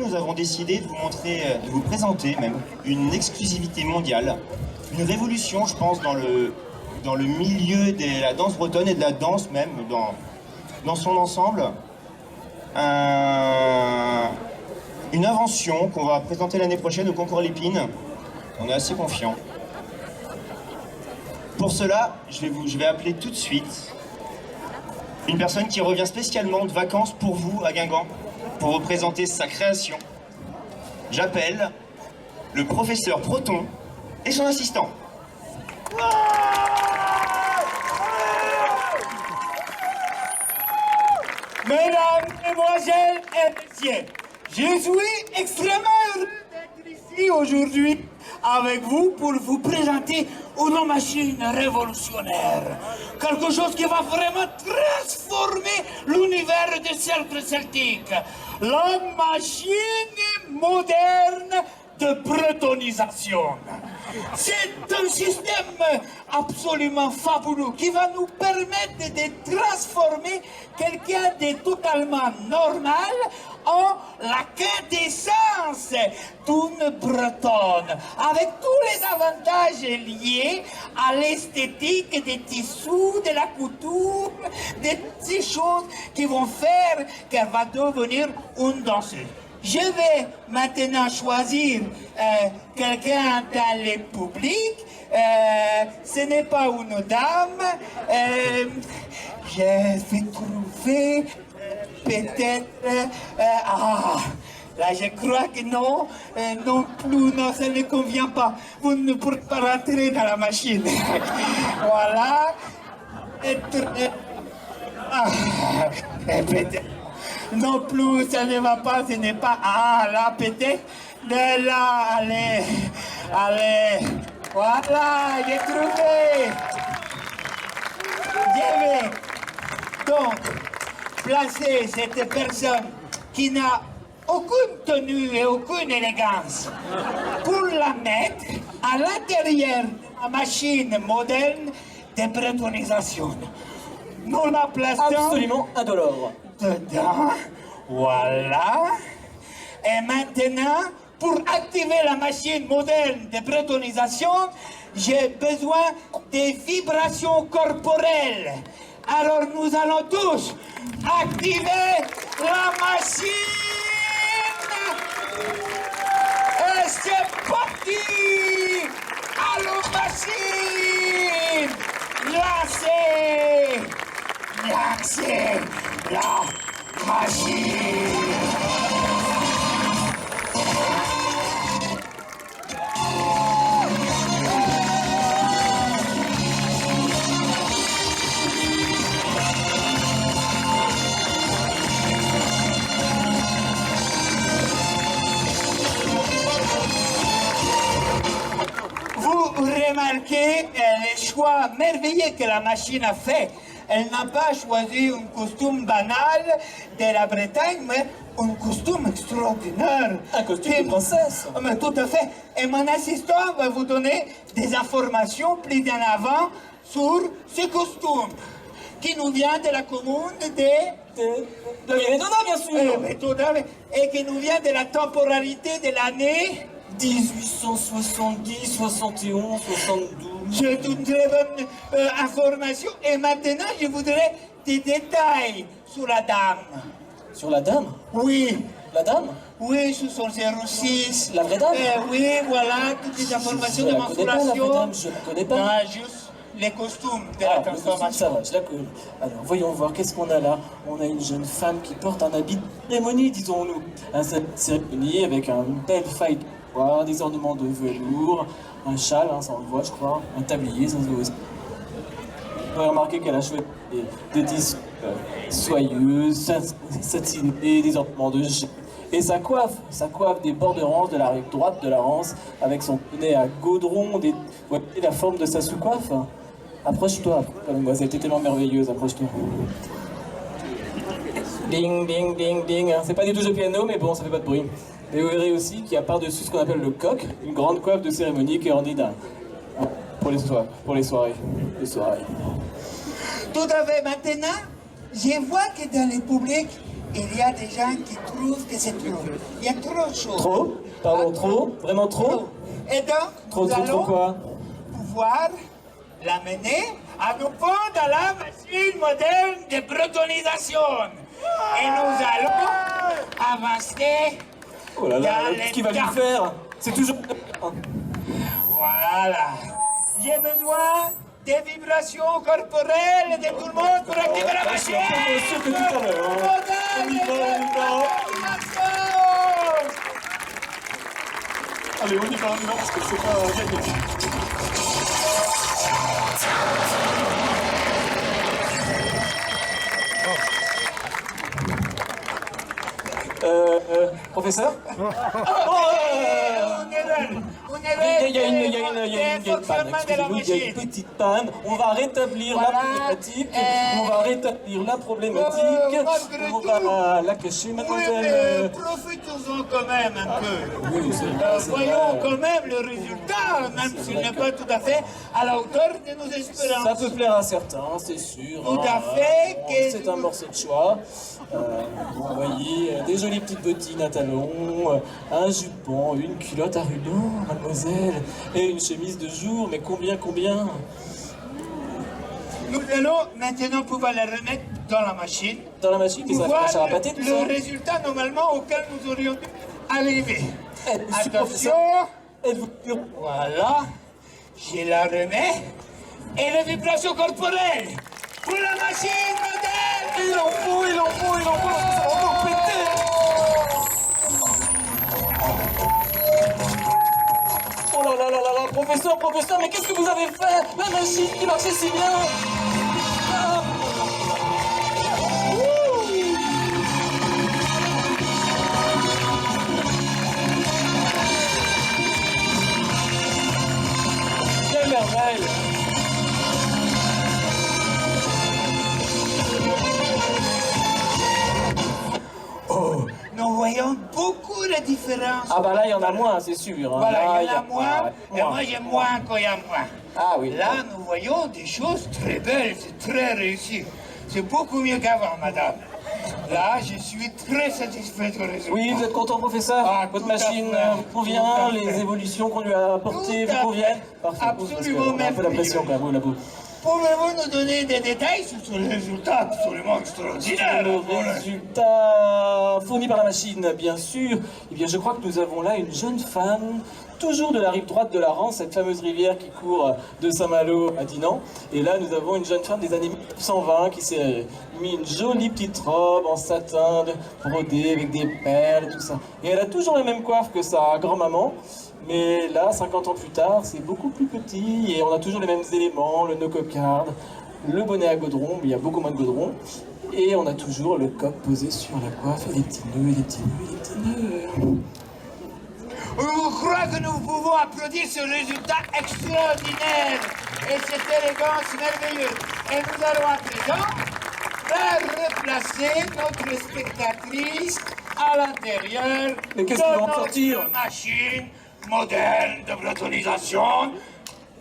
nous avons décidé de vous montrer, de vous présenter même, une exclusivité mondiale, une révolution, je pense, dans le milieu de la danse bretonne et de la danse même, dans son ensemble. Une invention qu'on va présenter l'année prochaine au concours Lépine. On est assez confiants. Pour cela, je vais appeler tout de suite une personne qui revient spécialement de vacances pour vous à Guingamp, pour vous présenter sa création. J'appelle le professeur Proton et son assistant. Mesdames, Mesdemoiselles et Messieurs, je suis extrêmement heureux d'être ici aujourd'hui avec vous pour vous présenter une machine révolutionnaire. Quelque chose qui va vraiment transformer l'univers du cercle celtique. La machine moderne de bretonisation. C'est un système absolument fabuleux qui va nous permettre de transformer quelqu'un de totalement normal en la quintessence d'une bretonne, avec tous les avantages liés à l'esthétique des tissus, de la couture, de ces choses qui vont faire qu'elle va devenir une danseuse. Je vais maintenant choisir quelqu'un dans le public. Ce n'est pas une dame. Je vais trouver peut-être... là, je crois que non. Non plus, non, ça ne convient pas. Vous ne pourrez pas rentrer dans la machine. Voilà. Peut-être... Non plus, ça ne va pas, ce n'est pas... Ah, là, peut-être. De là, allez, allez. Voilà, j'ai trouvé. Je vais donc placer cette personne qui n'a aucune tenue et aucune élégance pour la mettre à l'intérieur de la machine moderne de bretonisation. Nous la plaçons... Absolument indolore. Dedans, voilà. Et maintenant, pour activer la machine moderne de bretonisation, j'ai besoin des vibrations corporelles. Alors nous allons tous activer la machine. Et c'est parti. Allô machine. Lancez. Lancez la machine. Vous remarquez les choix merveilleux que la machine a fait. Elle n'a pas choisi un costume banal de la Bretagne, mais un costume extraordinaire. Un costume de princesse. Mais tout à fait. Et mon assistant va vous donner des informations plus en avant sur ce costume, qui nous vient de la commune De Vienne-Donna, bien sûr. mais tout à fait. Et qui nous vient de la temporalité de l'année 1870, 71, 72. C'est une très bonne information. Et maintenant, je voudrais des détails sur la dame. Sur la dame? Oui. La dame? Oui, sur son 06. La vraie dame? Oui, voilà, toutes les informations de Je la connais pas, la mensuration. vraie dame, je la connais pas. Non, juste les costumes de la Ah, le costume, transformation. ça va, je la connais. Alors, voyons voir, qu'est-ce qu'on a là? On a une jeune femme qui porte un habit de cérémonie, disons-nous. Un cérémonie avec une belle faille de bois, des ornements de velours, un châle, hein, ça on le voit, je crois, un tablier, ça se voit aussi. On va remarquer qu'elle a choisi des tissus soyeux, satinés, des ornements de jet. Et sa coiffe des bords de rance, de la rive droite de la rance, avec son nez à gaudron, vous voyez la forme de sa sous-coiffe? Approche-toi, mademoiselle, t'es tellement merveilleuse, approche-toi. Ding, ding, ding, ding. C'est pas du tout jeu piano, mais bon, ça fait pas de bruit. Et vous verrez aussi qu'il y a par-dessus ce qu'on appelle le coq, une grande coiffe de cérémonie qui est ornée d'un... pour les soirées. Les soirées. Tout à fait. Maintenant, je vois que dans le public, il y a des gens qui trouvent que c'est trop. Il y a trop de choses. Trop? Pardon, trop? Vraiment trop? Et donc, Trop, nous trop, trop allons quoi? pouvoir l'amener à nouveau dans la machine moderne de bretonnisation. Et nous allons avancer Oh là là, dans qu'est-ce qu'il va les lui temps. faire? C'est toujours... Voilà. J'ai besoin des vibrations corporelles de tout le monde pour activer la Je machine. suis un peu moins sûr que tout à l'heure. Hein. On y va, on y va. Allez, on y va, parce que c'est pas gagné. Professeur? Il y a une panne, excusez-nous, il y a une petite panne. On va rétablir la problématique. On va rétablir la problématique. On va la cacher, Oui, mademoiselle. mais profitons-en quand même un peu. Oui, c'est Voyons quand même le résultat, même s'il n'est pas tout à fait à la hauteur de nos Ça espérances. peut plaire à certains, c'est sûr. Tout à fait, Bon, que- c'est un morceau de choix. Vous voyez, des jolies petites bottines à talons, un jupon, une culotte à rubans, mademoiselle, et une chemise de jour. Mais combien? Nous allons maintenant pouvoir la remettre dans la machine. Dans la machine, qui Pour ça voir va faire à pâté, tout ça? le résultat normalement auquel nous aurions dû arriver. Êtes-vous sûr, Attention, Êtes-vous sûr? voilà, je la remets. Et les vibrations corporelles pour la machine moderne. Il en faut, parce que ça va encore péter. Oh là là là là là, professeur, mais qu'est-ce que vous avez fait? La machine qui marchait si bien. Ah. Quelle merveille! Nous voyons beaucoup de différences. Ah bah là, il y en a moins, c'est sûr. Hein. Voilà, Là, il y en a moins, et moi j'ai moins quand il y a moins. Ah oui. Là, nous voyons des choses très belles, c'est très réussi. C'est beaucoup mieux qu'avant, madame. Là, je suis très satisfait du résultat. Oui, vous êtes content, professeur? Ah, Votre tout à machine fait. vous Tout convient? à fait. Les évolutions qu'on lui a apportées Tout vous à conviennent? fait. Parfait. Absolument On a un peu la merveilleux. pression quand même, là-bas. Pouvez-vous nous donner des détails sur ce résultat absolument extraordinaire? Le résultat fourni par la machine, bien sûr. Eh bien, je crois que nous avons là une jeune femme, toujours de la rive droite de la Rance, cette fameuse rivière qui court de Saint-Malo à Dinan. Et là, nous avons une jeune femme des années 1920 qui s'est mis une jolie petite robe en satin brodée avec des perles et tout ça. Et elle a toujours la même coiffe que sa grand-maman. Mais là, 50 ans plus tard, c'est beaucoup plus petit et on a toujours les mêmes éléments, le no-cocarde, le bonnet à godron, mais il y a beaucoup moins de godron. Et on a toujours le coq posé sur la coiffe et les petits nœuds, et les petits nœuds, et les petits nœuds. Je crois que nous pouvons applaudir ce résultat extraordinaire et cette élégance merveilleuse. Et nous allons à présent faire replacer notre spectatrice à l'intérieur Mais qu'est-ce qu'ils de vont notre sortir? machine moderne de bretonnisation.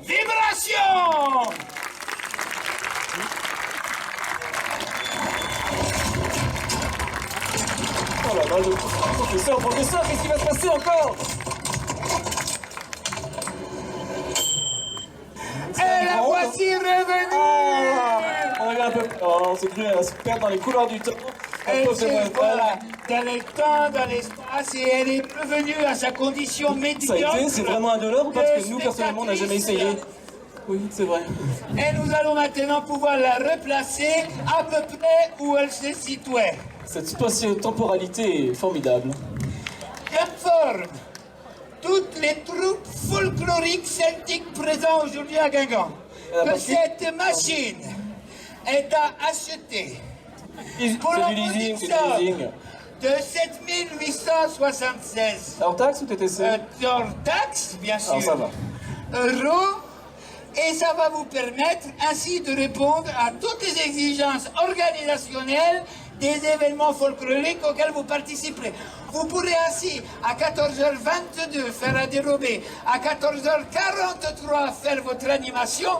Vibration! Oh là là, le professeur, qu'est-ce qui va se passer encore? Et la voici revenue! On est un peu... Oh, on s'est cru à se perdre dans les couloirs du temps. Elle Un peu, c'est s'est, voilà, dans le temps, dans l'espace, et elle est revenue à sa condition Ça a médiocre. été, c'est vraiment indolore parce que nous, personnellement, on n'a jamais essayé. Oui, c'est vrai. Et nous allons maintenant pouvoir la replacer à peu près où elle se situait. Cette spatio-temporalité est formidable. J'informe toutes les troupes folkloriques celtiques présentes aujourd'hui à Guingamp que cette machine est à acheter pour C'est la du leasing, modique c'est du somme leasing. de 7876 Hors taxe ou TTC? hors taxe, bien sûr, Alors ça va. euros, et ça va vous permettre ainsi de répondre à toutes les exigences organisationnelles des événements folkloriques auxquels vous participerez. Vous pourrez ainsi, à 14h22, faire un dérobé, à 14h43, faire votre animation,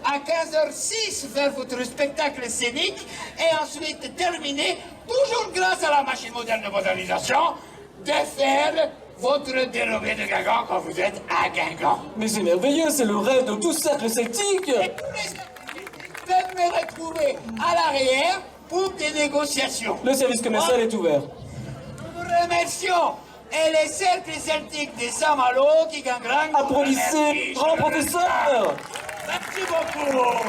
à 15h06, faire votre spectacle scénique, et ensuite terminer, toujours grâce à la machine moderne de modernisation, de faire votre dérobé de Guingamp quand vous êtes à Guingamp. Mais c'est merveilleux, c'est le rêve de tout cercle celtique. Et tous les sceptiques peuvent me retrouver à l'arrière pour des négociations. Le service commercial est ouvert. Nous vous remercions. Et les cercles celtiques des Saint-Malo qui gagneront. Applaudissez, grand professeur. Merci beaucoup.